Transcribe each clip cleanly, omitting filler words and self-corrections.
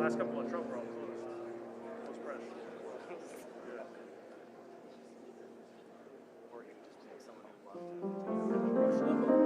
Last couple of Trump problems was fresh. Or you can just pick someone who loved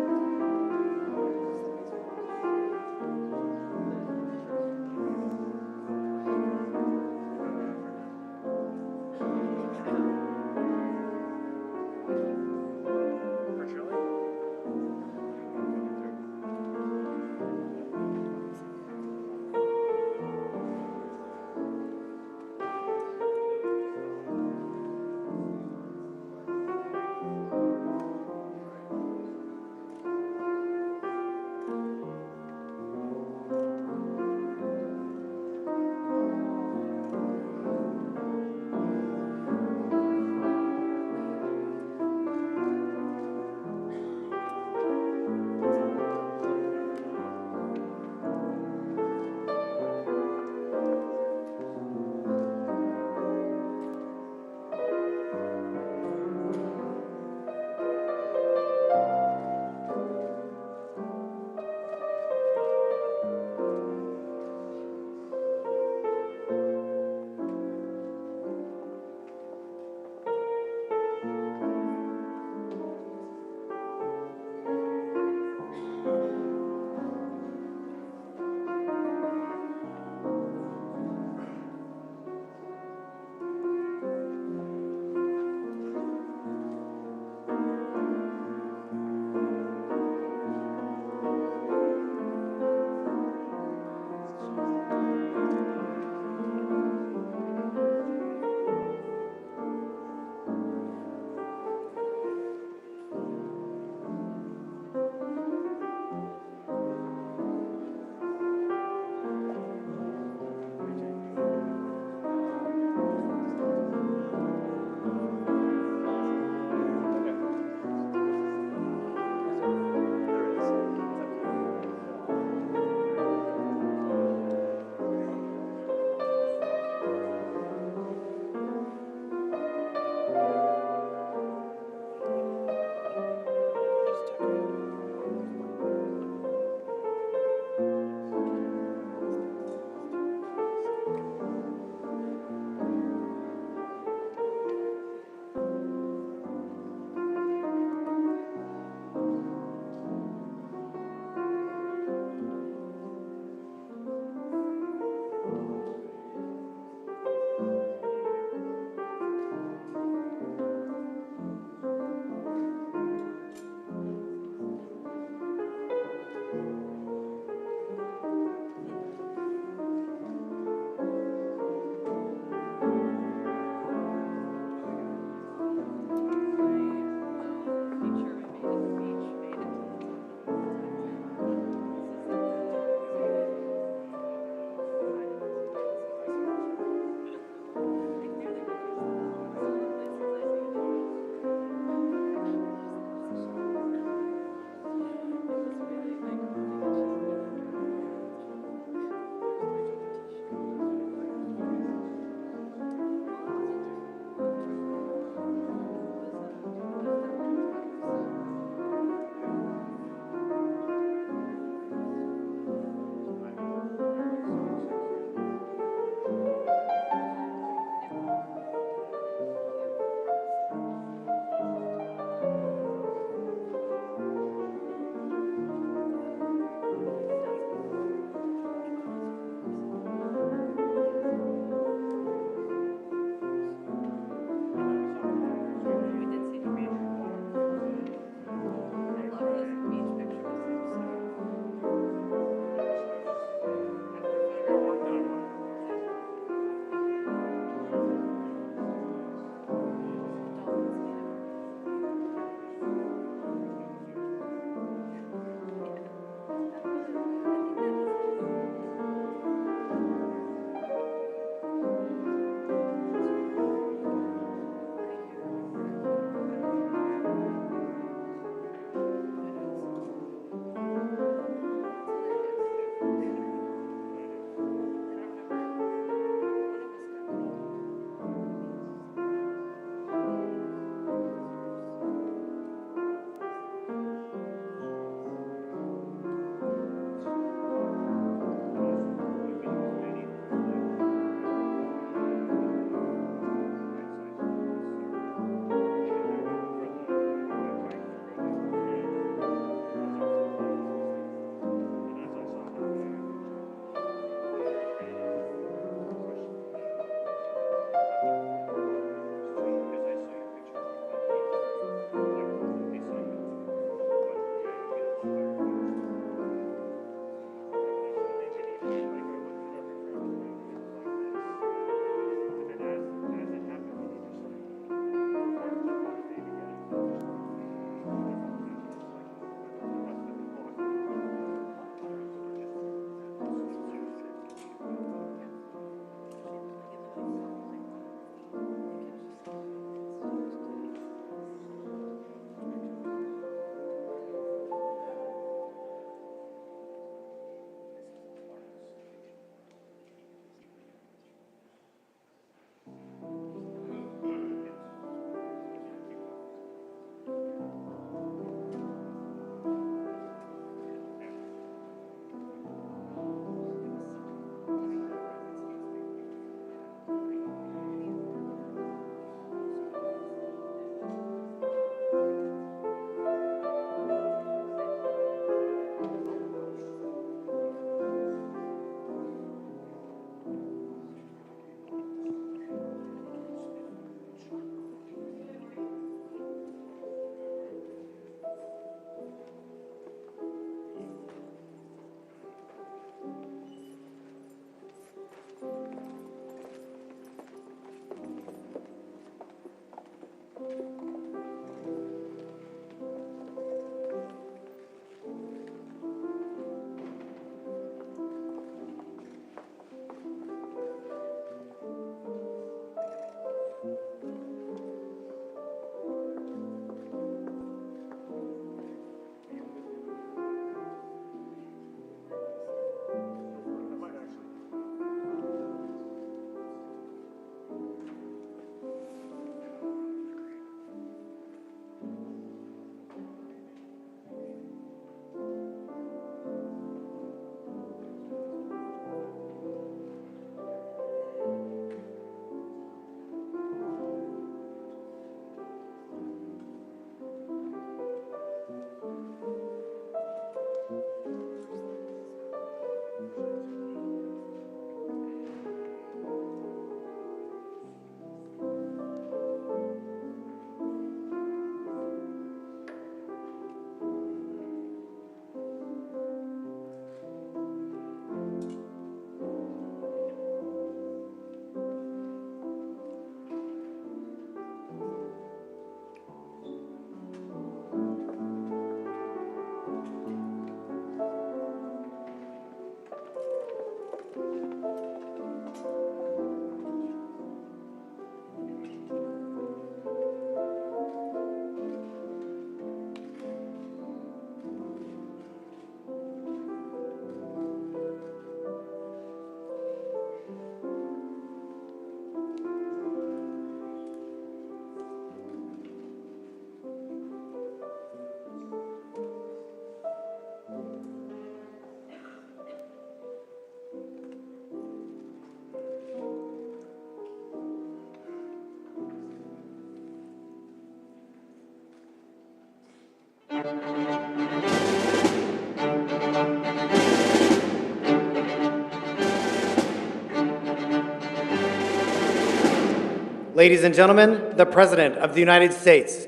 Ladies and gentlemen, the President of the United States.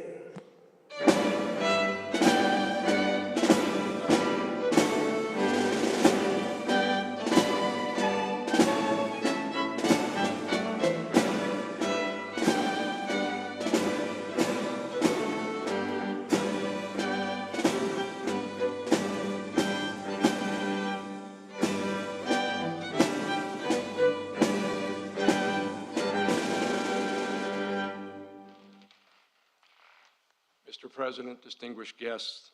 Mr. President, distinguished guests,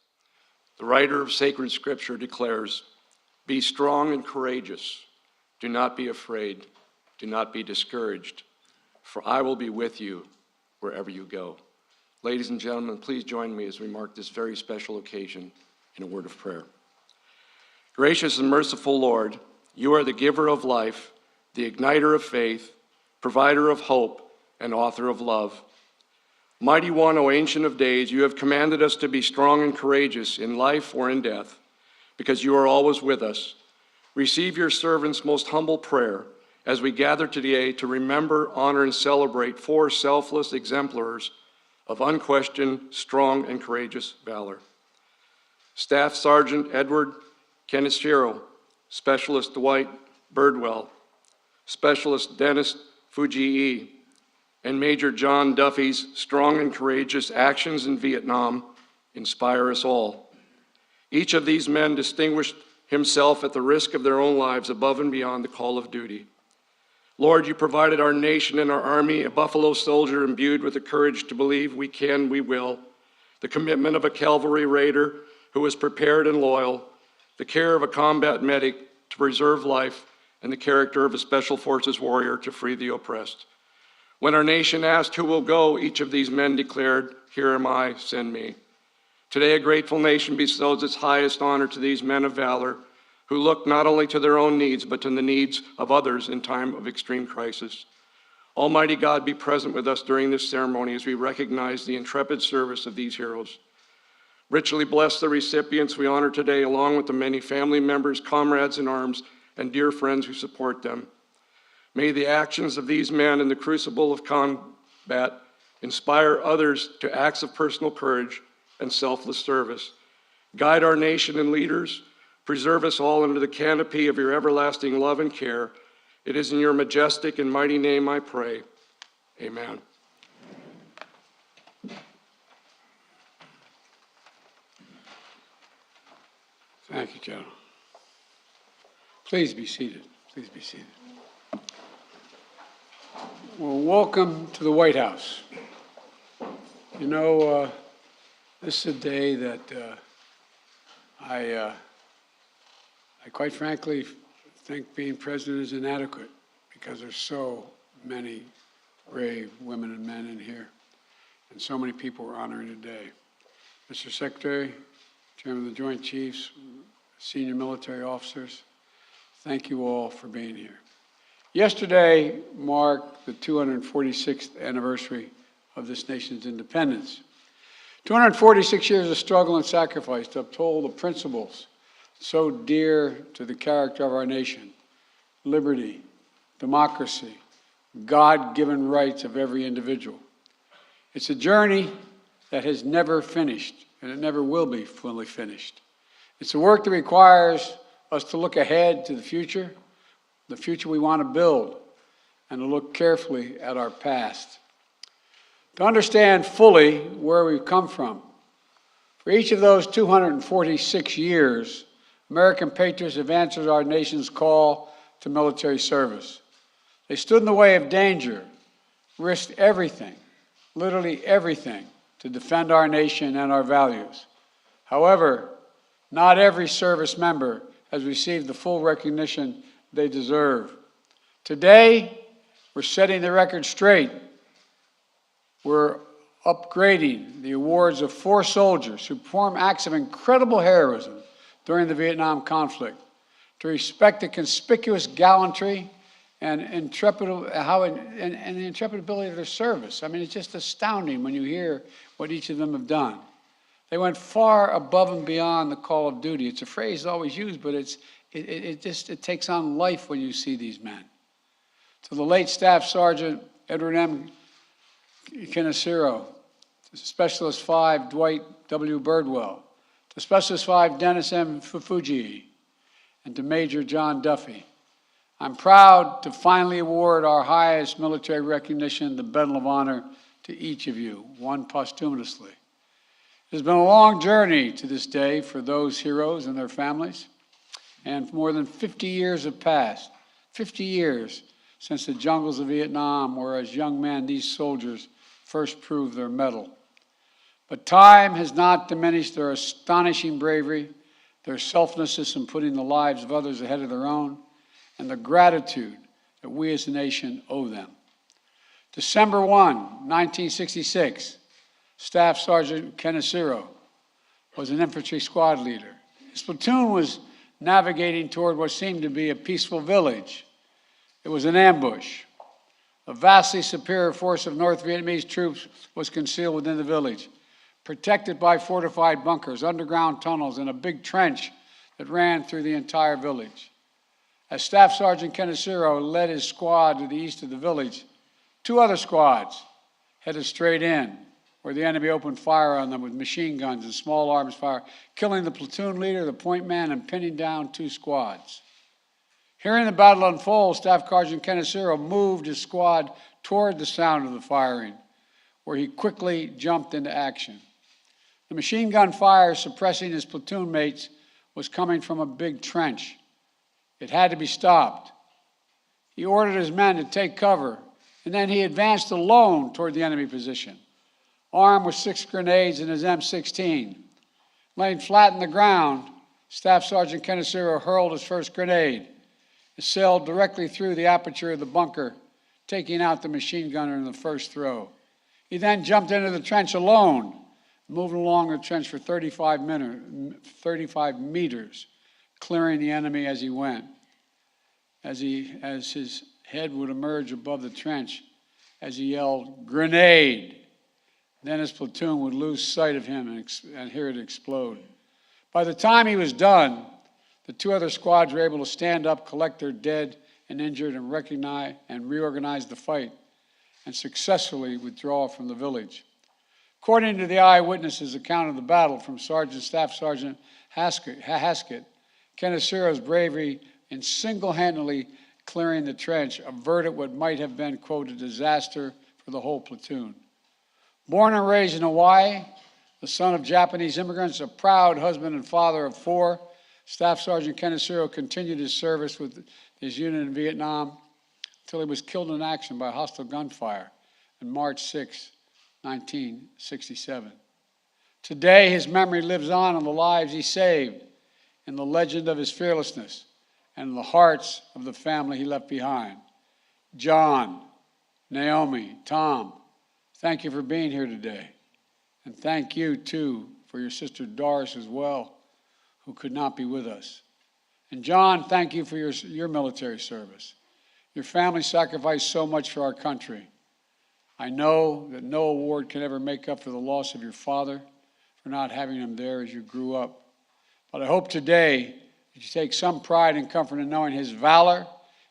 the writer of sacred scripture declares, "Be strong and courageous. Do not be afraid. Do not be discouraged, for I will be with you wherever you go." Ladies and gentlemen, please join me as we mark this very special occasion in a word of prayer. Gracious and merciful Lord, you are the giver of life, the igniter of faith, provider of hope, and author of love. Mighty One, O Ancient of Days, you have commanded us to be strong and courageous in life or in death, because you are always with us. Receive your servant's most humble prayer as we gather today to remember, honor, and celebrate 4 selfless exemplars of unquestioned, strong, and courageous valor. Staff Sergeant Edward Kanishiro, Specialist Dwight Birdwell, Specialist Dennis Fujii, and Major John Duffy's strong and courageous actions in Vietnam inspire us all. Each of these men distinguished himself at the risk of their own lives above and beyond the call of duty. Lord, you provided our nation and our army a buffalo soldier imbued with the courage to believe we can, we will, the commitment of a cavalry raider who was prepared and loyal, the care of a combat medic to preserve life, and the character of a special forces warrior to free the oppressed. When our nation asked who will go, each of these men declared, "Here am I, send me." Today, a grateful nation bestows its highest honor to these men of valor who look not only to their own needs, but to the needs of others in time of extreme crisis. Almighty God, be present with us during this ceremony as we recognize the intrepid service of these heroes. Richly bless the recipients we honor today, along with the many family members, comrades in arms, and dear friends who support them. May the actions of these men in the crucible of combat inspire others to acts of personal courage and selfless service. Guide our nation and leaders. Preserve us all under the canopy of your everlasting love and care. It is in your majestic and mighty name I pray. Amen. Thank you, General. Please be seated. Please be seated. Well, welcome to the White House. You know, this is a day that I quite frankly think being president is inadequate because there's so many brave women and men in here, and so many people we're honoring today. Mr. Secretary, Chairman of the Joint Chiefs, senior military officers, thank you all for being here. Yesterday marked the 246th anniversary of this nation's independence. 246 years of struggle and sacrifice to uphold the principles so dear to the character of our nation: liberty, democracy, God-given rights of every individual. It's a journey that has never finished, and it never will be fully finished. It's a work that requires us to look ahead to the future we want to build, and to look carefully at our past, to understand fully where we've come from. For each of those 246 years, American patriots have answered our nation's call to military service. They stood in the way of danger, risked everything, literally everything, to defend our nation and our values. However, not every service member has received the full recognition they deserve. Today, we're setting the record straight. We're upgrading the awards of 4 soldiers who performed acts of incredible heroism during the Vietnam conflict, to respect the conspicuous gallantry and the intrepid ability of their service. I mean, it's just astounding when you hear what each of them have done. They went far above and beyond the call of duty. It's a phrase always used, but it takes on life when you see these men. To the late Staff Sergeant Edward M. Kanishiro, to Specialist 5, Dwight W. Birdwell, to Specialist 5, Dennis M. Fujii, and to Major John Duffy. I'm proud to finally award our highest military recognition, the Medal of Honor, to each of you, one posthumously. It has been a long journey to this day for those heroes and their families, and more than 50 years have passed, 50 years since the jungles of Vietnam, where as young men these soldiers first proved their mettle. But time has not diminished their astonishing bravery, their selflessness in putting the lives of others ahead of their own, and the gratitude that we as a nation owe them. December 1, 1966, Staff Sergeant Kanishiro was an infantry squad leader. His platoon was navigating toward what seemed to be a peaceful village. It was an ambush. A vastly superior force of North Vietnamese troops was concealed within the village, protected by fortified bunkers, underground tunnels, and a big trench that ran through the entire village. As Staff Sergeant Kanishiro led his squad to the east of the village, two other squads headed straight in, where the enemy opened fire on them with machine guns and small arms fire, killing the platoon leader, the point man, and pinning down two squads. Hearing the battle unfold, Staff Sergeant Kanishiro moved his squad toward the sound of the firing, where he quickly jumped into action. The machine gun fire suppressing his platoon mates was coming from a big trench. It had to be stopped. He ordered his men to take cover, and then he advanced alone toward the enemy position, armed with 6 grenades and his M16. Laying flat on the ground, Staff Sergeant Kanishiro hurled his first grenade. It sailed directly through the aperture of the bunker, taking out the machine gunner in the first throw. He then jumped into the trench alone, moving along the trench for 35 meters, clearing the enemy as he went. As his head would emerge above the trench, as he yelled, "Grenade!" Then his platoon would lose sight of him and hear it explode. By the time he was done, the two other squads were able to stand up, collect their dead and injured, and recognize and reorganize the fight, and successfully withdraw from the village. According to the eyewitnesses' account of the battle from Staff Sergeant Haskett, Kanishiro's bravery in single-handedly clearing the trench averted what might have been, quote, a disaster for the whole platoon. Born and raised in Hawaii, the son of Japanese immigrants, a proud husband and father of 4, Staff Sergeant Kanishiro continued his service with his unit in Vietnam until he was killed in action by hostile gunfire on March 6, 1967. Today, his memory lives on in the lives he saved, in the legend of his fearlessness, and in the hearts of the family he left behind. John, Naomi, Tom, thank you for being here today. And thank you, too, for your sister Doris as well, who could not be with us. And John, thank you for your military service. Your family sacrificed so much for our country. I know that no award can ever make up for the loss of your father, for not having him there as you grew up. But I hope today that you take some pride and comfort in knowing his valor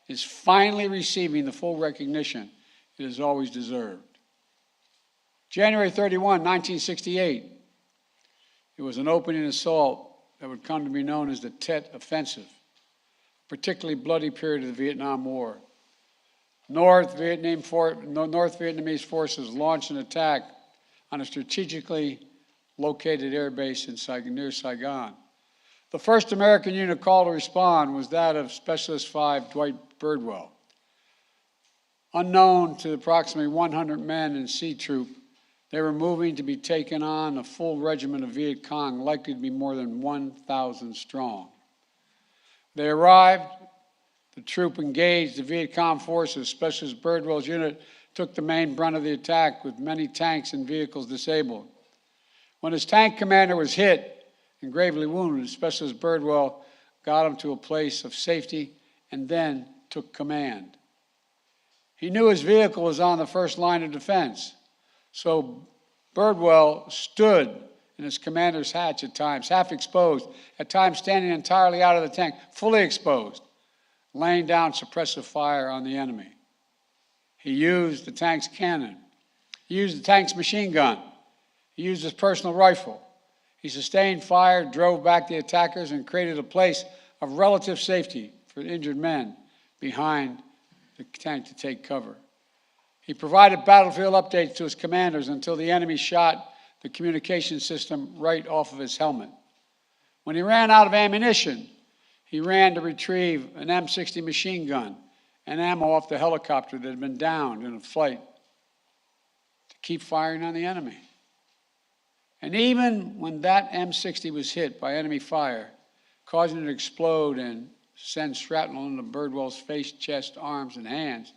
is finally receiving the full recognition it has always deserved. January 31, 1968, it was an opening assault that would come to be known as the Tet Offensive, a particularly bloody period of the Vietnam War. North Vietnamese forces launched an attack on a strategically located air base near Saigon. The first American unit called to respond was that of Specialist 5, Dwight Birdwell. Unknown to approximately 100 men in C Troop, they were moving to be taken on a full regiment of Viet Cong, likely to be more than 1,000 strong. They arrived, the troop engaged the Viet Cong forces. Specialist Birdwell's unit took the main brunt of the attack with many tanks and vehicles disabled. When his tank commander was hit and gravely wounded, Specialist Birdwell got him to a place of safety and then took command. He knew his vehicle was on the first line of defense, so Birdwell stood in his commander's hatch at times, half exposed, at times standing entirely out of the tank, fully exposed, laying down suppressive fire on the enemy. He used the tank's cannon He used the tank's machine gun. He used his personal rifle. He sustained fire, drove back the attackers, and created a place of relative safety for injured men behind the tank to take cover. He provided battlefield updates to his commanders until the enemy shot the communication system right off of his helmet. When he ran out of ammunition, he ran to retrieve an M60 machine gun and ammo off the helicopter that had been downed in a flight to keep firing on the enemy. And even when that M60 was hit by enemy fire, causing it to explode and send shrapnel into Birdwell's face, chest, arms, and hands,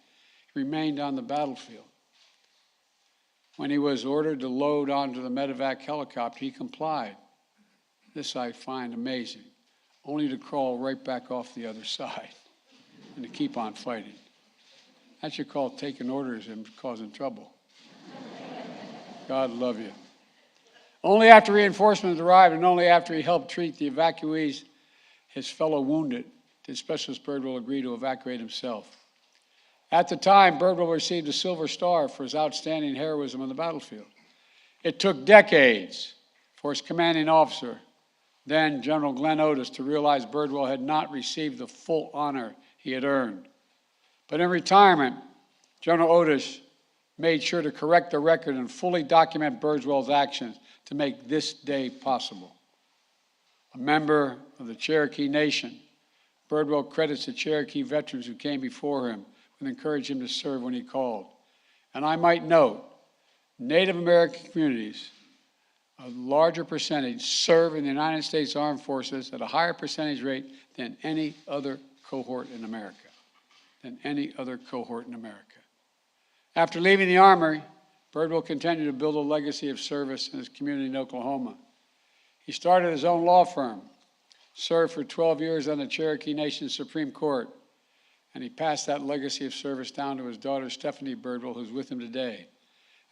he remained on the battlefield. When he was ordered to load onto the medevac helicopter, he complied. This I find amazing, only to crawl right back off the other side and to keep on fighting. That's what you call taking orders and causing trouble. God love you. Only after reinforcements arrived and only after he helped treat the evacuees, his fellow wounded, did Specialist Birdwell agree to evacuate himself. At the time, Birdwell received a Silver Star for his outstanding heroism on the battlefield. It took decades for his commanding officer, then General Glenn Otis, to realize Birdwell had not received the full honor he had earned. But in retirement, General Otis made sure to correct the record and fully document Birdwell's actions to make this day possible. A member of the Cherokee Nation, Birdwell credits the Cherokee veterans who came before him and encouraged him to serve when he called. And I might note, Native American communities, a larger percentage, serve in the United States Armed Forces at a higher percentage rate than any other cohort in America. After leaving the Army, Birdwell continued to build a legacy of service in his community in Oklahoma. He started his own law firm, served for 12 years on the Cherokee Nation Supreme Court, and he passed that legacy of service down to his daughter, Stephanie Birdwell, who's with him today,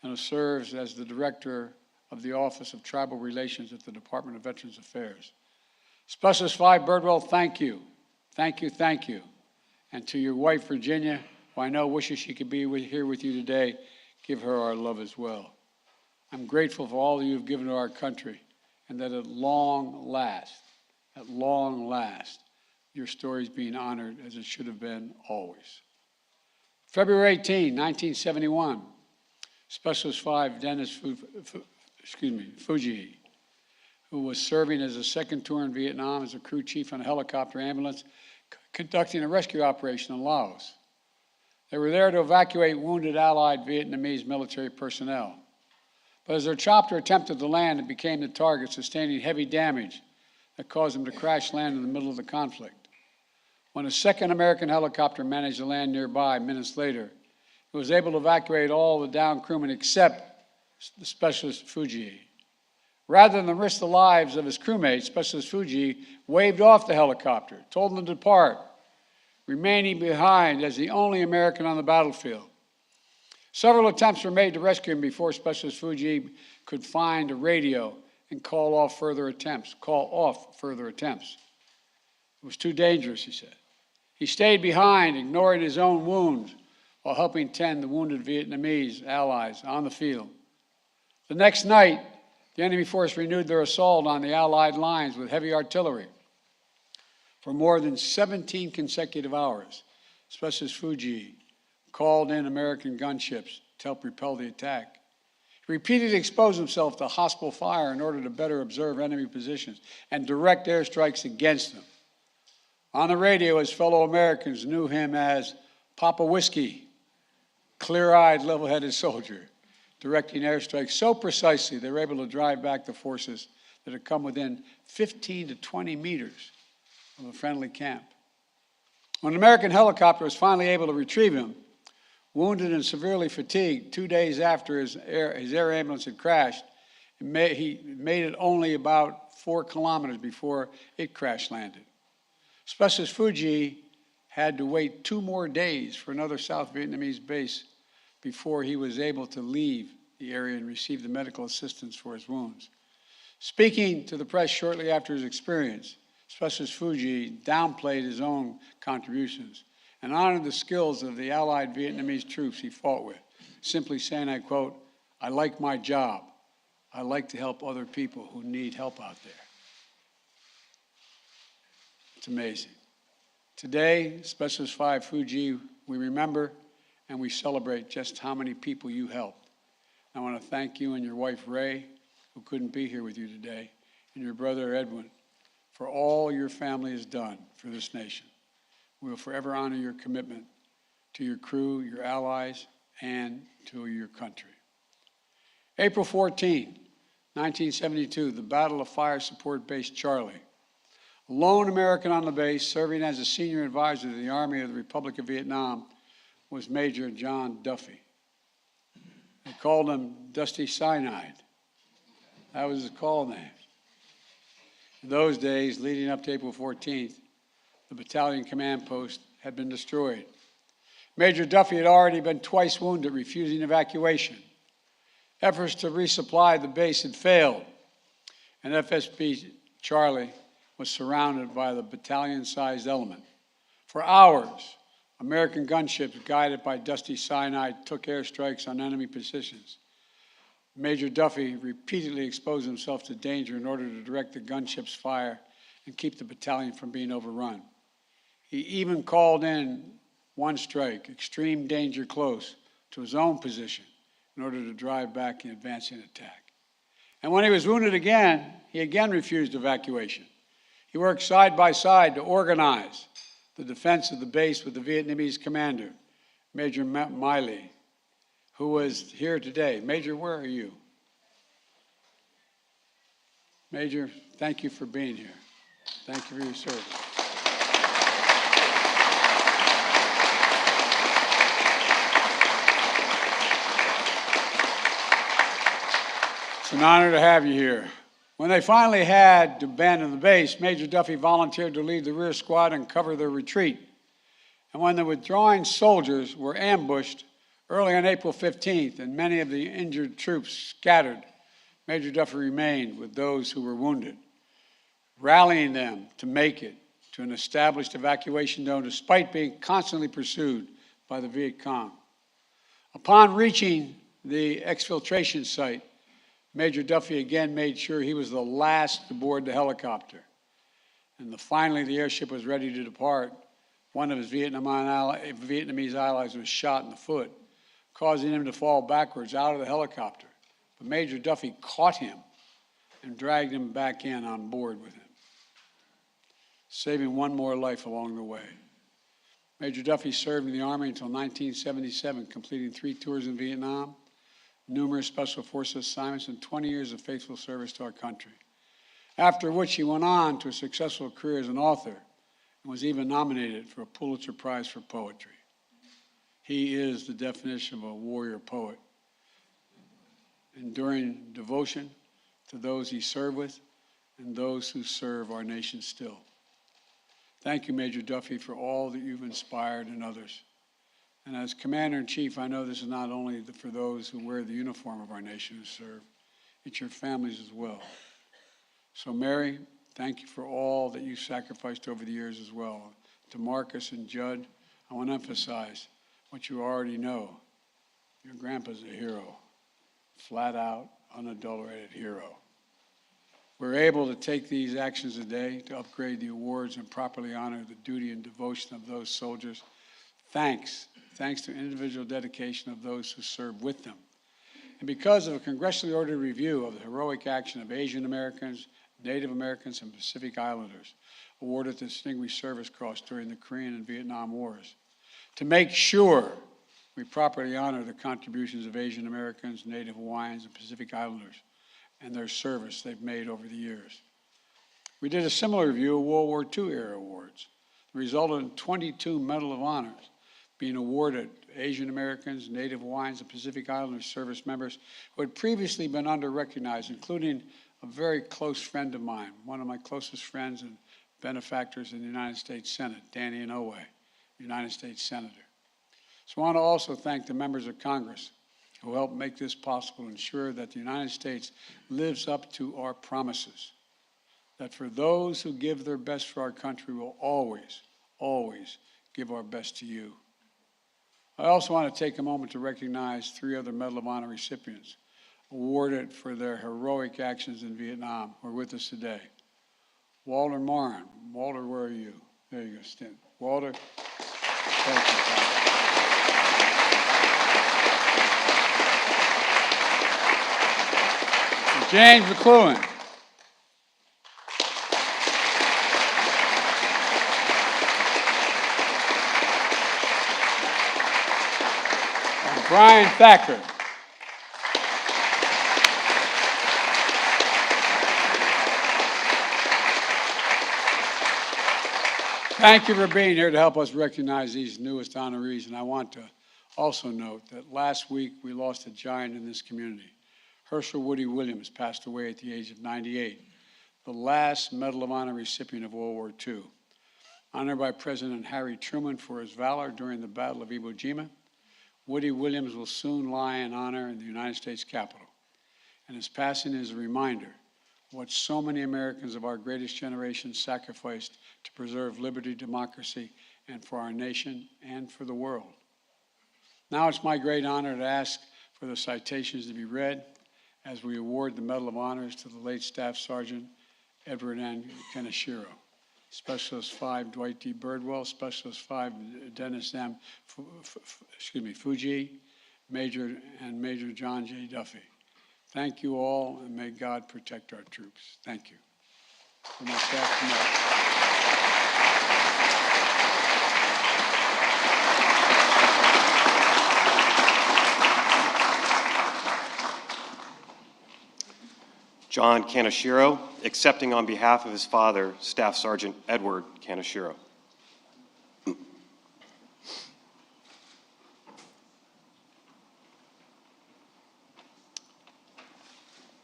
and who serves as the director of the Office of Tribal Relations at the Department of Veterans Affairs. Specialist 5 Birdwell, thank you. Thank you, thank you. And to your wife, Virginia, who I know wishes she could be here with you today, give her our love as well. I'm grateful for all that you've given to our country, and that at long last, your story is being honored as it should have been always. February 18, 1971, Specialist 5 Dennis Fujii, who was serving as a second tour in Vietnam as a crew chief on a helicopter ambulance, conducting a rescue operation in Laos. They were there to evacuate wounded Allied Vietnamese military personnel. But as their chopper attempted to land, it became the target, sustaining heavy damage that caused them to crash land in the middle of the conflict. When a second American helicopter managed to land nearby minutes later, it was able to evacuate all the downed crewmen except the Specialist Fujii. Rather than risk the lives of his crewmates, Specialist Fujii waved off the helicopter, told them to depart, remaining behind as the only American on the battlefield. Several attempts were made to rescue him before Specialist Fujii could find a radio and call off further attempts. It was too dangerous, he said. He stayed behind, ignoring his own wounds, while helping tend the wounded Vietnamese allies on the field. The next night, the enemy force renewed their assault on the Allied lines with heavy artillery. For more than 17 consecutive hours, Specialist Fujii called in American gunships to help repel the attack. He repeatedly exposed himself to hostile fire in order to better observe enemy positions and direct airstrikes against them. On the radio, his fellow Americans knew him as Papa Whiskey, clear-eyed, level-headed soldier, directing airstrikes so precisely they were able to drive back the forces that had come within 15 to 20 meters of a friendly camp. When an American helicopter was finally able to retrieve him, wounded and severely fatigued, 2 days after his air ambulance had crashed, he made it only about 4 kilometers before it crash landed. Specialist Fujii had to wait 2 more days for another South Vietnamese base before he was able to leave the area and receive the medical assistance for his wounds. Speaking to the press shortly after his experience, Specialist Fujii downplayed his own contributions and honored the skills of the Allied Vietnamese troops he fought with, simply saying, I quote, I like my job. I like to help other people who need help out there. It's amazing. Today, Specialist 5 Fujii, we remember and we celebrate just how many people you helped. I want to thank you and your wife, Ray, who couldn't be here with you today, and your brother, Edwin, for all your family has done for this nation. We will forever honor your commitment to your crew, your allies, and to your country. April 14, 1972, the Battle of Fire Support Base Charlie. A lone American on the base, serving as a senior advisor to the Army of the Republic of Vietnam, was Major John Duffy. They called him Dusty Cyanide. That was his call name. In those days, leading up to April 14th, the battalion command post had been destroyed. Major Duffy had already been twice wounded, refusing evacuation. Efforts to resupply the base had failed, and FSB Charlie was surrounded by the battalion-sized element. For hours, American gunships guided by Dusty Cyanide took airstrikes on enemy positions. Major Duffy repeatedly exposed himself to danger in order to direct the gunship's fire and keep the battalion from being overrun. He even called in one strike, extreme danger close, to his own position in order to drive back the advancing attack. And when he was wounded again, he again refused evacuation. He worked side by side to organize the defense of the base with the Vietnamese commander, Major Miley, who was here today. Major, where are you? Major, thank you for being here. Thank you for your service. It's an honor to have you here. When they finally had to abandon the base, Major Duffy volunteered to lead the rear squad and cover their retreat. And when the withdrawing soldiers were ambushed early on April 15th and many of the injured troops scattered, Major Duffy remained with those who were wounded, rallying them to make it to an established evacuation zone despite being constantly pursued by the Viet Cong. Upon reaching the exfiltration site, Major Duffy again made sure he was the last to board the helicopter. And finally, the airship was ready to depart. One of his Vietnamese allies was shot in the foot, causing him to fall backwards out of the helicopter. But Major Duffy caught him and dragged him back in on board with him, saving one more life along the way. Major Duffy served in the Army until 1977, completing 3 tours in Vietnam, numerous Special Forces assignments, and 20 years of faithful service to our country. After which he went on to a successful career as an author and was even nominated for a Pulitzer Prize for Poetry. He is the definition of a warrior poet, enduring devotion to those he served with and those who serve our nation still. Thank you, Major Duffy, for all that you've inspired in others. And as Commander-in-Chief, I know this is not only for those who wear the uniform of our nation who serve, it's your families as well. So Mary, thank you for all that you sacrificed over the years as well. To Marcus and Judd, I want to emphasize what you already know. Your grandpa's a hero, flat out, unadulterated hero. We're able to take these actions today to upgrade the awards and properly honor the duty and devotion of those soldiers. Thanks to individual dedication of those who serve with them. And because of a congressionally ordered review of the heroic action of Asian Americans, Native Americans, and Pacific Islanders, awarded the Distinguished Service Cross during the Korean and Vietnam Wars, to make sure we properly honor the contributions of Asian Americans, Native Hawaiians, and Pacific Islanders, and their service they've made over the years. We did a similar review of World War II era awards. It resulted in 22 Medal of Honors being awarded to Asian Americans, Native Hawaiians, and Pacific Islander service members who had previously been under-recognized, including a very close friend of mine, one of my closest friends and benefactors in the United States Senate, Danny Inouye, United States Senator. So I want to also thank the members of Congress who helped make this possible, ensure that the United States lives up to our promises, that for those who give their best for our country, we'll always, always give our best to you. I also want to take a moment to recognize 3 other Medal of Honor recipients awarded for their heroic actions in Vietnam, who are with us today. Walter Morin. Walter, where are you? There you go, stand. Walter, thank you, Father. And James McLuhan. And Brian Thacker. Thank you for being here to help us recognize these newest honorees. And I want to also note that last week we lost a giant in this community. Herschel Woody Williams passed away at the age of 98, the last Medal of Honor recipient of World War II. Honored by President Harry Truman for his valor during the Battle of Iwo Jima, Woody Williams will soon lie in honor in the United States Capitol. And his passing is a reminder of what so many Americans of our greatest generation sacrificed to preserve liberty, democracy, and for our nation and for the world. Now it's my great honor to ask for the citations to be read as we award the Medal of Honors to the late Staff Sergeant Edward N. Kanishiro, Specialist 5 Dwight D. Birdwell, Specialist 5 Dennis M. Fujii, Major John J. Duffy. Thank you all, and may God protect our troops. Thank you. For my staff tonight. John Kanishiro, accepting on behalf of his father, Staff Sergeant Edward Kanishiro.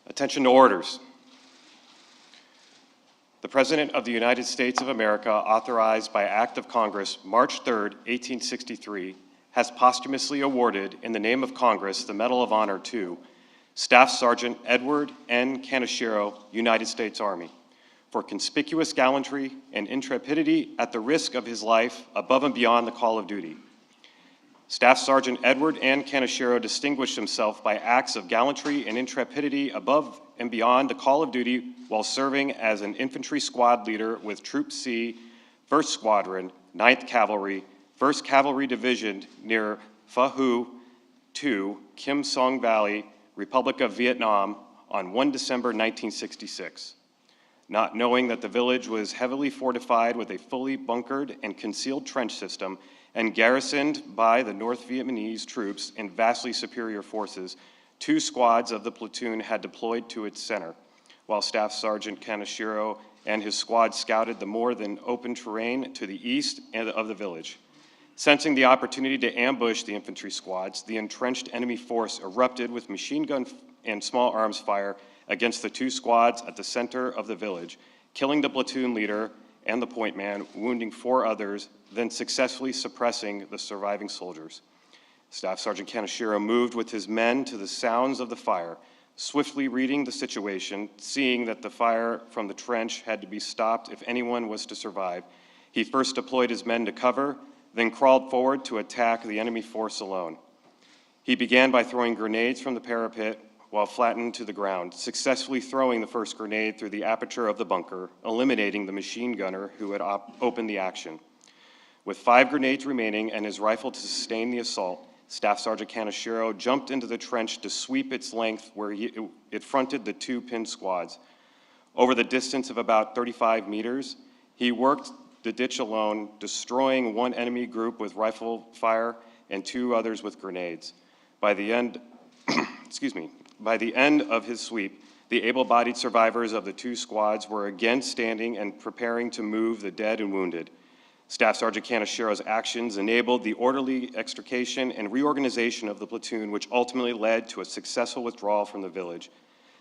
Attention to orders. The President of the United States of America, authorized by Act of Congress, March 3, 1863, has posthumously awarded, in the name of Congress, the Medal of Honor to Staff Sergeant Edward N. Kanishiro, United States Army, for conspicuous gallantry and intrepidity at the risk of his life above and beyond the call of duty. Staff Sergeant Edward N. Kanishiro distinguished himself by acts of gallantry and intrepidity above and beyond the call of duty while serving as an infantry squad leader with Troop C, 1st Squadron, 9th Cavalry, 1st Cavalry Division near Pha Hu 2, Kim Song Valley, Republic of Vietnam, on 1 December 1966. Not knowing that the village was heavily fortified with a fully bunkered and concealed trench system and garrisoned by the North Vietnamese troops and vastly superior forces, 2 squads of the platoon had deployed to its center, while Staff Sergeant Kanishiro and his squad scouted the more than open terrain to the east of the village. Sensing the opportunity to ambush the infantry squads, the entrenched enemy force erupted with machine gun and small arms fire against the 2 squads at the center of the village, killing the platoon leader and the point man, wounding 4 others, then successfully suppressing the surviving soldiers. Staff Sergeant Kanishiro moved with his men to the sounds of the fire, swiftly reading the situation, seeing that the fire from the trench had to be stopped if anyone was to survive. He first deployed his men to cover, then crawled forward to attack the enemy force alone. He began by throwing grenades from the parapet while flattened to the ground, successfully throwing the first grenade through the aperture of the bunker, eliminating the machine gunner who had opened the action. With 5 grenades remaining and his rifle to sustain the assault, Staff Sergeant Kanishiro jumped into the trench to sweep its length where it fronted the 2 pinned squads. Over the distance of about 35 meters, he worked the ditch alone, destroying 1 enemy group with rifle fire and 2 others with grenades. By the end, by the end of his sweep, the able-bodied survivors of the 2 squads were again standing and preparing to move the dead and wounded. Staff Sergeant Kanishiro's actions enabled the orderly extrication and reorganization of the platoon, which ultimately led to a successful withdrawal from the village.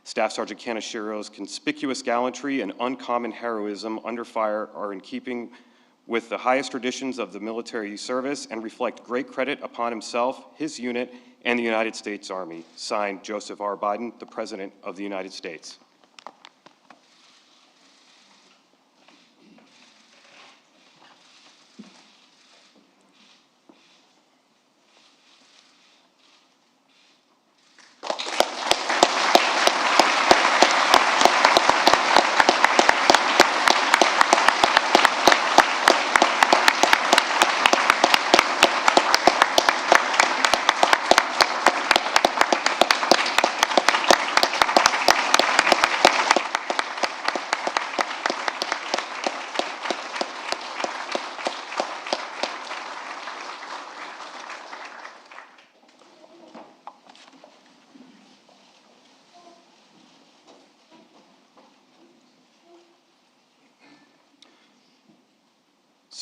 Staff Sergeant Kanishiro's conspicuous gallantry and uncommon heroism under fire are in keeping with the highest traditions of the military service and reflect great credit upon himself, his unit, and the United States Army. Signed, Joseph R. Biden, the President of the United States.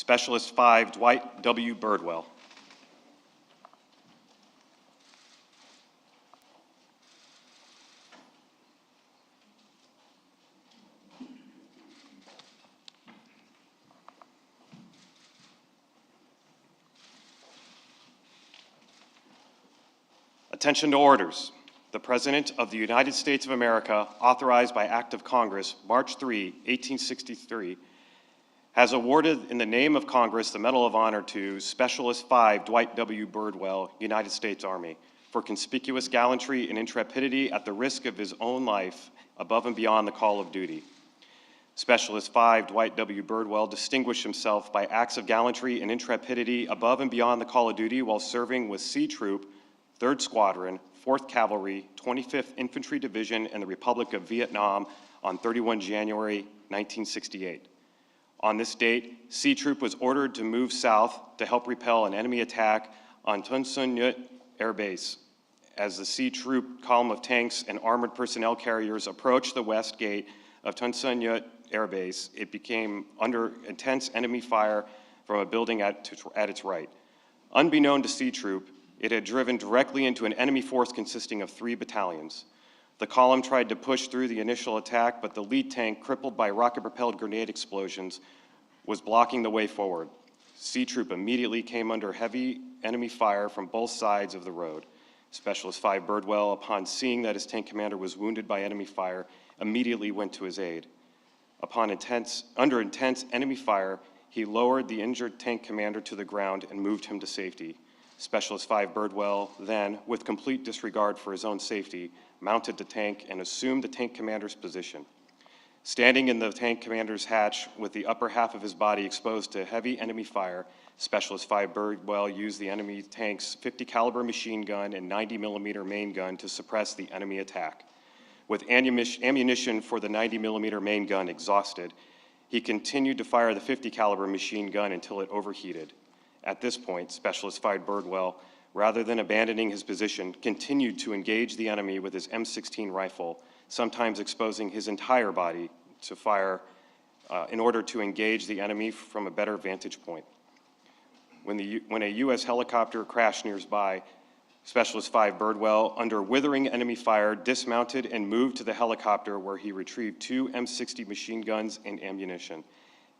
Specialist 5, Dwight W. Birdwell. Attention to orders. The President of the United States of America, authorized by Act of Congress, March 3, 1863, has awarded in the name of Congress the Medal of Honor to Specialist 5 Dwight W. Birdwell, United States Army, for conspicuous gallantry and intrepidity at the risk of his own life above and beyond the call of duty. Specialist 5 Dwight W. Birdwell distinguished himself by acts of gallantry and intrepidity above and beyond the call of duty while serving with C Troop, 3rd Squadron, 4th Cavalry, 25th Infantry Division in the Republic of Vietnam on 31 January 1968. On this date, C Troop was ordered to move south to help repel an enemy attack on Ton Son Nhut Air Base. As the C Troop column of tanks and armored personnel carriers approached the west gate of Ton Son Nhut Air Base, it became under intense enemy fire from a building at its right. Unbeknown to C Troop, it had driven directly into an enemy force consisting of 3 battalions. The column tried to push through the initial attack, but the lead tank, crippled by rocket-propelled grenade explosions, was blocking the way forward. C Troop immediately came under heavy enemy fire from both sides of the road. Specialist 5 Birdwell, upon seeing that his tank commander was wounded by enemy fire, immediately went to his aid. Under intense enemy fire, he lowered the injured tank commander to the ground and moved him to safety. Specialist 5 Birdwell then, with complete disregard for his own safety, mounted the tank and assumed the tank commander's position. Standing in the tank commander's hatch with the upper half of his body exposed to heavy enemy fire, Specialist 5 Birdwell used the enemy tank's 50 caliber machine gun and 90 millimeter main gun to suppress the enemy attack. With ammunition for the 90 millimeter main gun exhausted, he continued to fire the 50 caliber machine gun until it overheated. At this point, Specialist 5 Birdwell, rather than abandoning his position, continued to engage the enemy with his M16 rifle, sometimes exposing his entire body to fire in order to engage the enemy from a better vantage point. When a U.S. helicopter crashed nearby, Specialist 5 Birdwell, under withering enemy fire, dismounted and moved to the helicopter where he retrieved 2 M60 machine guns and ammunition.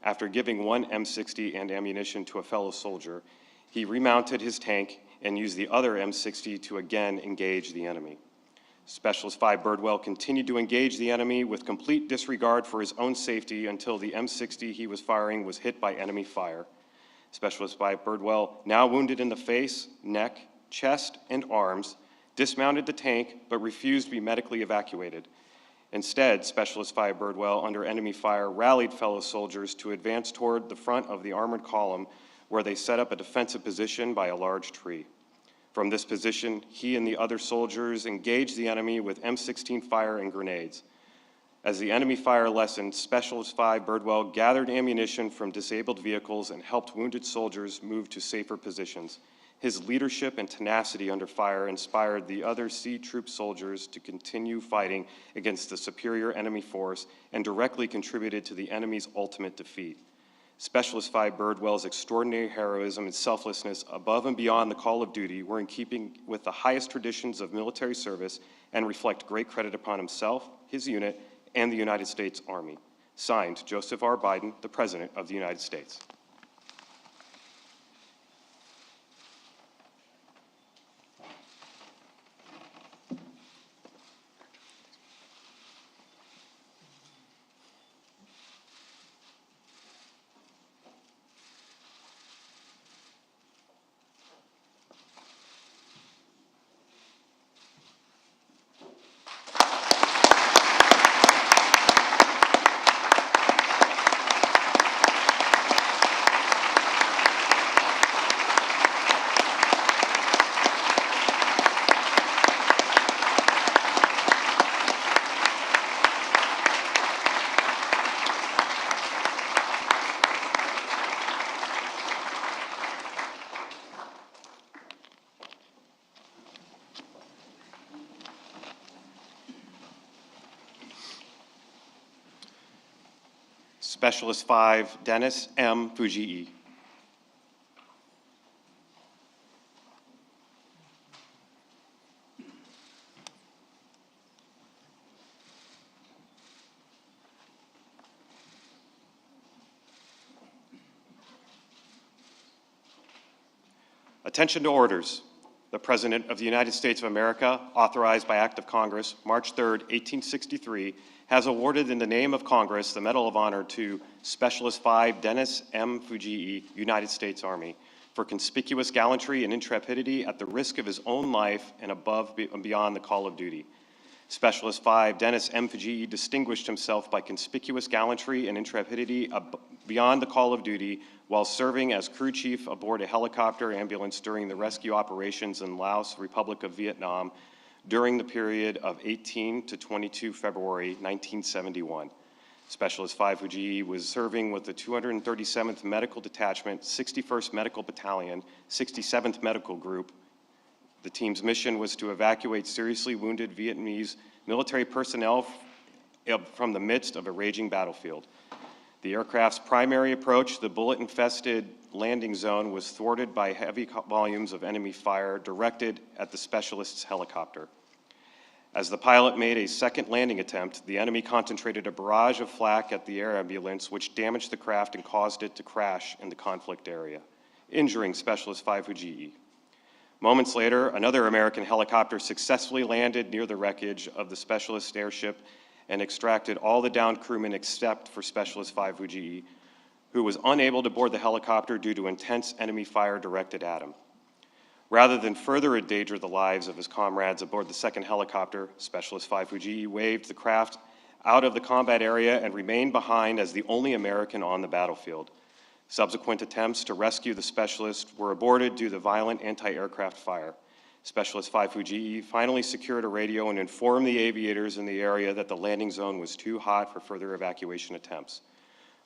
After giving 1 M60 and ammunition to a fellow soldier, he remounted his tank and used the other M60 to again engage the enemy. Specialist 5 Birdwell continued to engage the enemy with complete disregard for his own safety until the M60 he was firing was hit by enemy fire. Specialist 5 Birdwell, now wounded in the face, neck, chest, and arms, dismounted the tank but refused to be medically evacuated. Instead, Specialist 5 Birdwell, under enemy fire, rallied fellow soldiers to advance toward the front of the armored column where they set up a defensive position by a large tree. From this position, he and the other soldiers engaged the enemy with M16 fire and grenades. As the enemy fire lessened, Specialist 5 Birdwell gathered ammunition from disabled vehicles and helped wounded soldiers move to safer positions. His leadership and tenacity under fire inspired the other C Troop soldiers to continue fighting against the superior enemy force and directly contributed to the enemy's ultimate defeat. Specialist 5 Birdwell's extraordinary heroism and selflessness above and beyond the call of duty were in keeping with the highest traditions of military service and reflect great credit upon himself, his unit, and the United States Army. Signed, Joseph R. Biden, the President of the United States. Specialist 5, Dennis M. Fujii. Attention to orders. The President of the United States of America, authorized by Act of Congress, March 3rd, 1863, has awarded in the name of Congress the Medal of Honor to Specialist 5 Dennis M. Fujii, United States Army, for conspicuous gallantry and intrepidity at the risk of his own life and above and beyond the call of duty. Specialist 5 Dennis M. Fujii distinguished himself by conspicuous gallantry and intrepidity beyond the call of duty while serving as crew chief aboard a helicopter ambulance during the rescue operations in Laos, Republic of Vietnam, during the period of 18 to 22 February 1971. Specialist 5 Fujii was serving with the 237th Medical Detachment, 61st Medical Battalion, 67th Medical Group. The team's mission was to evacuate seriously wounded Vietnamese military personnel from the midst of a raging battlefield. The aircraft's primary approach, the bullet-infested landing zone, was thwarted by heavy volumes of enemy fire directed at the specialist's helicopter. As the pilot made a second landing attempt, the enemy concentrated a barrage of flak at the air ambulance, which damaged the craft and caused it to crash in the conflict area, injuring Specialist 5 Fujii. Moments later, another American helicopter successfully landed near the wreckage of the specialist airship and extracted all the downed crewmen except for Specialist 5 Fujii, who was unable to board the helicopter due to intense enemy fire directed at him. Rather than further endanger the lives of his comrades aboard the second helicopter, Specialist 5 Fujii waved the craft out of the combat area and remained behind as the only American on the battlefield. Subsequent attempts to rescue the specialist were aborted due to violent anti-aircraft fire. Specialist 5 Fujii finally secured a radio and informed the aviators in the area that the landing zone was too hot for further evacuation attempts.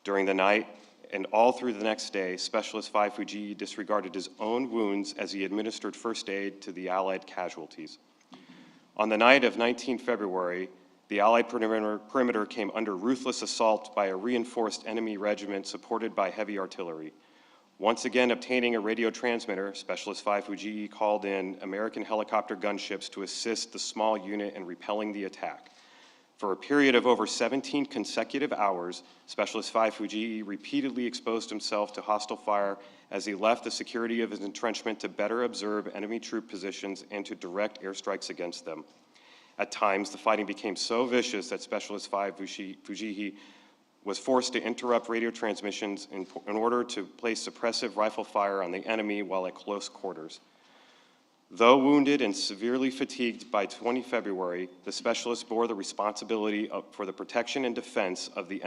During the night and all through the next day, Specialist 5 Fujii disregarded his own wounds as he administered first aid to the Allied casualties. On the night of 19 February, the Allied perimeter came under ruthless assault by a reinforced enemy regiment supported by heavy artillery. Once again obtaining a radio transmitter, Specialist 5 Fujii called in American helicopter gunships to assist the small unit in repelling the attack. For a period of over 17 consecutive hours, Specialist 5 Fujii repeatedly exposed himself to hostile fire as he left the security of his entrenchment to better observe enemy troop positions and to direct airstrikes against them. At times, the fighting became so vicious that Specialist 5 Fujii was forced to interrupt radio transmissions in order to place suppressive rifle fire on the enemy while at close quarters. Though wounded and severely fatigued by 20 February, the specialist bore the responsibility for the protection and defense of the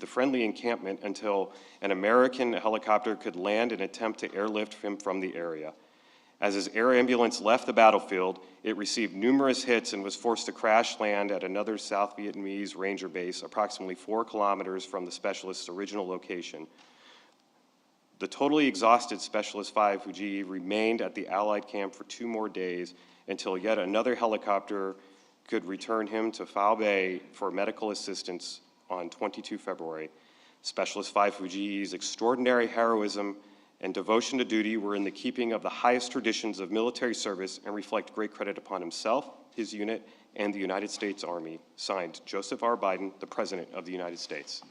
friendly encampment until an American helicopter could land and attempt to airlift him from the area. As his air ambulance left the battlefield, it received numerous hits and was forced to crash land at another South Vietnamese Ranger base approximately 4 kilometers from the specialist's original location. The totally exhausted Specialist 5 Fujii remained at the Allied camp for 2 more days until yet another helicopter could return him to Phao Bay for medical assistance on 22 February. Specialist 5 Fujii's extraordinary heroism and devotion to duty were in the keeping of the highest traditions of military service and reflect great credit upon himself, his unit, and the United States Army. Signed, Joseph R. Biden, the President of the United States.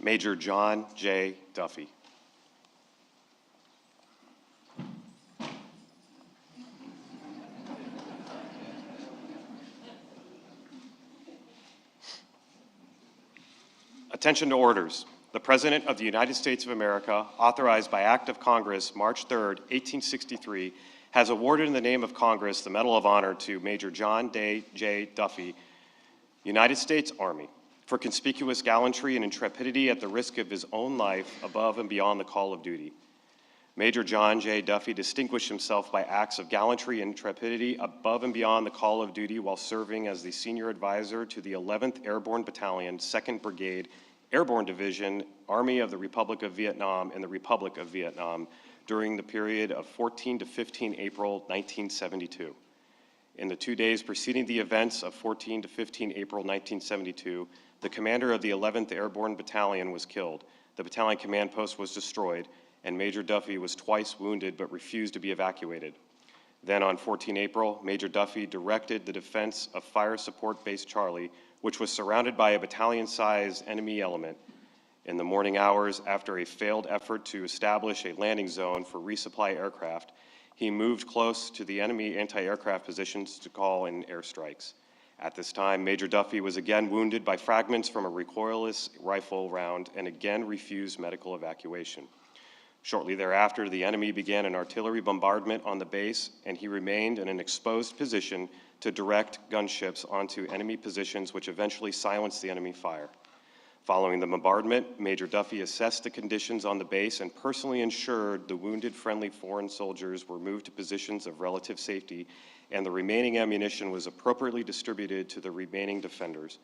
Major John J. Duffy. Attention to orders. The President of the United States of America, authorized by Act of Congress, March 3rd, 1863, has awarded in the name of Congress the Medal of Honor to Major John J. Duffy, United States Army, for conspicuous gallantry and intrepidity at the risk of his own life above and beyond the call of duty. Major John J. Duffy distinguished himself by acts of gallantry and intrepidity above and beyond the call of duty while serving as the senior advisor to the 11th Airborne Battalion, 2nd Brigade, Airborne Division, Army of the Republic of Vietnam in the Republic of Vietnam during the period of 14 to 15 April 1972. In the 2 days preceding the events of 14 to 15 April 1972, the commander of the 11th Airborne Battalion was killed, the battalion command post was destroyed, and Major Duffy was twice wounded but refused to be evacuated. Then on 14 April, Major Duffy directed the defense of Fire Support Base Charlie, which was surrounded by a battalion-sized enemy element. In the morning hours, after a failed effort to establish a landing zone for resupply aircraft, he moved close to the enemy anti-aircraft positions to call in airstrikes. At this time, Major Duffy was again wounded by fragments from a recoilless rifle round and again refused medical evacuation. Shortly thereafter, the enemy began an artillery bombardment on the base, and he remained in an exposed position to direct gunships onto enemy positions, which eventually silenced the enemy fire. Following the bombardment, Major Duffy assessed the conditions on the base and personally ensured the wounded friendly foreign soldiers were moved to positions of relative safety, and the remaining ammunition was appropriately distributed to the remaining defenders.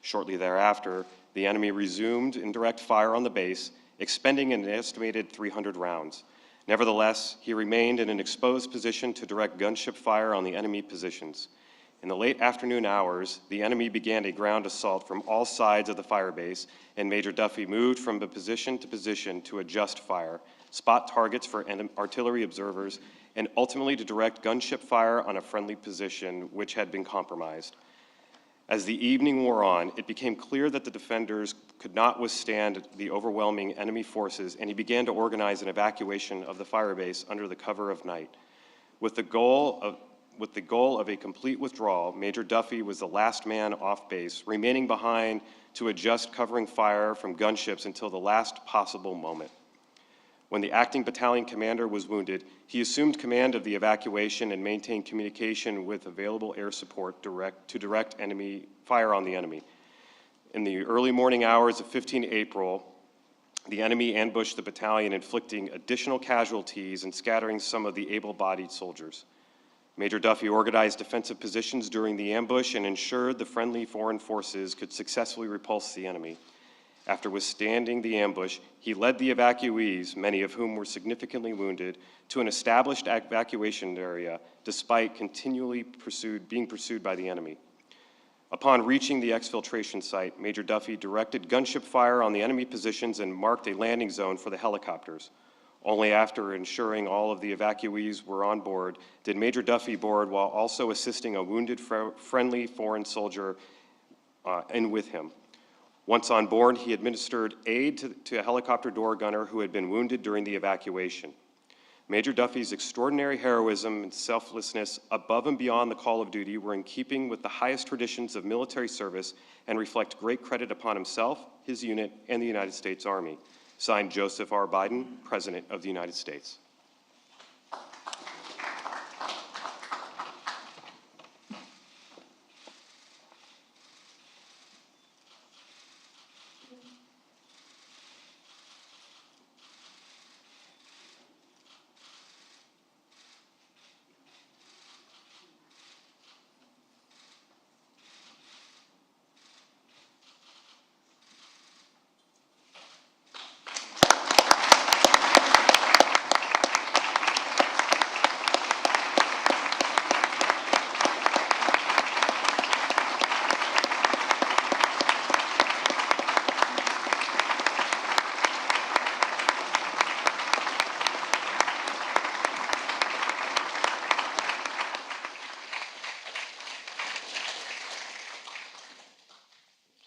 Shortly thereafter, the enemy resumed indirect fire on the base, expending an estimated 300 rounds. Nevertheless, he remained in an exposed position to direct gunship fire on the enemy positions. In the late afternoon hours, the enemy began a ground assault from all sides of the fire base, and Major Duffy moved from position to adjust fire, spot targets for artillery observers, and ultimately to direct gunship fire on a friendly position which had been compromised. As the evening wore on, it became clear that the defenders could not withstand the overwhelming enemy forces, and he began to organize an evacuation of the fire base under the cover of night. With the goal of a complete withdrawal, Major Duffy was the last man off base, remaining behind to adjust covering fire from gunships until the last possible moment. When the acting battalion commander was wounded, he assumed command of the evacuation and maintained communication with available air support to direct enemy fire on the enemy. In the early morning hours of 15 April, the enemy ambushed the battalion, inflicting additional casualties and scattering some of the able-bodied soldiers. Major Duffy organized defensive positions during the ambush and ensured the friendly foreign forces could successfully repulse the enemy. After withstanding the ambush, he led the evacuees, many of whom were significantly wounded, to an established evacuation area, despite continually being pursued by the enemy. Upon reaching the exfiltration site, Major Duffy directed gunship fire on the enemy positions and marked a landing zone for the helicopters. Only after ensuring all of the evacuees were on board did Major Duffy board while also assisting a wounded friendly foreign soldier in with him. Once on board, he administered aid to a helicopter door gunner who had been wounded during the evacuation. Major Duffy's extraordinary heroism and selflessness above and beyond the call of duty were in keeping with the highest traditions of military service and reflect great credit upon himself, his unit, and the United States Army. Signed, Joseph R. Biden, President of the United States.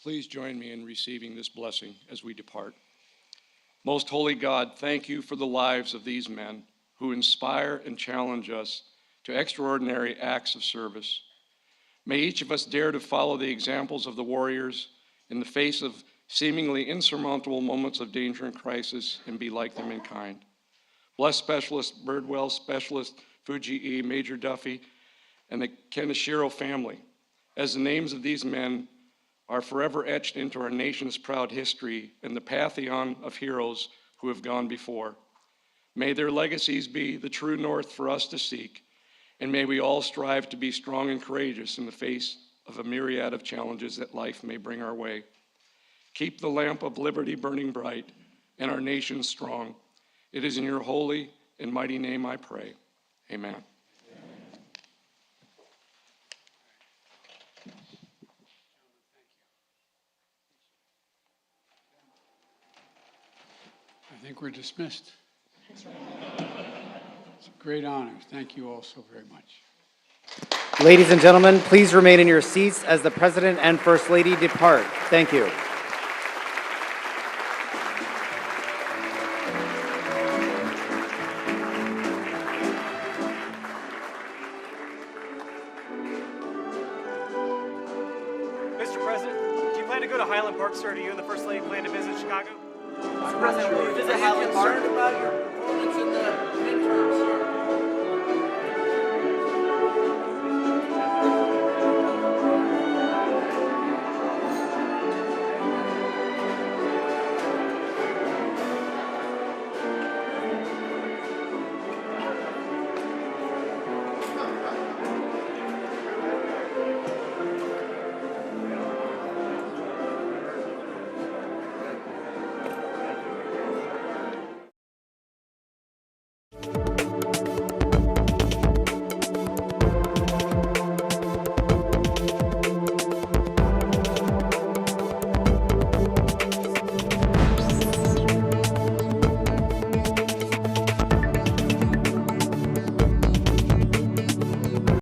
Please join me in receiving this blessing as we depart. Most holy God, thank you for the lives of these men who inspire and challenge us to extraordinary acts of service. May each of us dare to follow the examples of the warriors in the face of seemingly insurmountable moments of danger and crisis and be like them in kind. Bless Specialist Birdwell, Specialist Fujii, Major Duffy, and the Kanishiro family, as the names of these men are forever etched into our nation's proud history and the pantheon of heroes who have gone before. May their legacies be the true north for us to seek, and may we all strive to be strong and courageous in the face of a myriad of challenges that life may bring our way. Keep the lamp of liberty burning bright and our nation strong. It is in your holy and mighty name I pray. Amen. I think we're dismissed. It's a great honor. Thank you all so very much. Ladies and gentlemen, please remain in your seats as the President and First Lady depart. Thank you. Mr. President, do you plan to go to Highland Park, sir? Do you and the First Lady plan to visit Chicago? Mr. President, will you visit Highland Park? Are you concerned about your performance in the midterms?